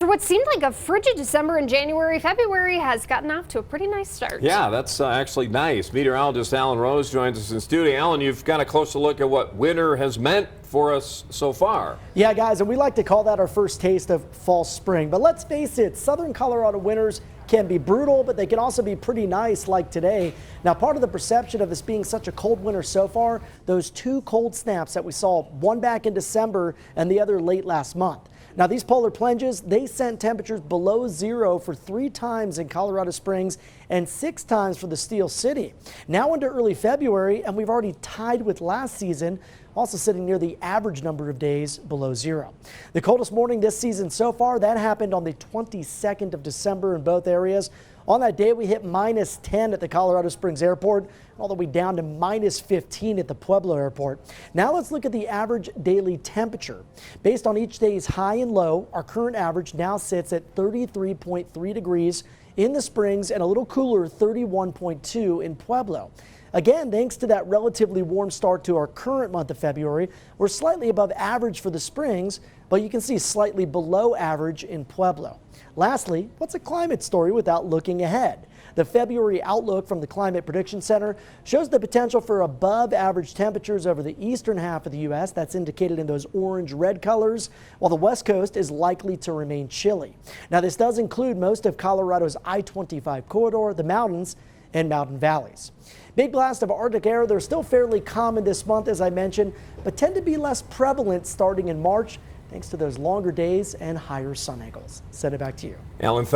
what seemed like a frigid December and January, February has gotten off to a pretty nice start. Yeah, that's actually nice. Meteorologist Alan Rose joins us in studio. Alan, you've got a closer look at what winter has meant for us so far. Yeah, guys, and we like to call that our first taste of fall spring. But let's face it, southern Colorado winters can be brutal, but they can also be pretty nice like today. Now, part of the perception of this being such a cold winter so far, those two cold snaps that we saw, one back in December and the other late last month. Now, these polar plunges, they sent temperatures below zero for 3 times in Colorado Springs and 6 times for the Steel City. Now into early February, and we've already tied with last season, also sitting near the average number of days below zero. The coldest morning this season so far, that happened on the 22nd of December in both areas. On that day, we hit -10 at the Colorado Springs Airport, all the way down to -15 at the Pueblo Airport. Now let's look at the average daily temperature. Based on each day's high and low, our current average now sits at 33.3 degrees in the Springs and a little cooler 31.2 in Pueblo. Again, thanks to that relatively warm start to our current month of February, we're slightly above average for the Springs, but you can see slightly below average in Pueblo. Lastly, what's a climate story without looking ahead? The February outlook from the Climate Prediction Center shows the potential for above average temperatures over the eastern half of the U.S. That's indicated in those orange-red colors, while the West Coast is likely to remain chilly. Now, this does include most of Colorado's I-25 corridor, the mountains, and mountain valleys. Big blasts of Arctic air, they're still fairly common this month, as I mentioned, but tend to be less prevalent starting in March, thanks to those longer days and higher sun angles. Send it back to you. Alan, thanks.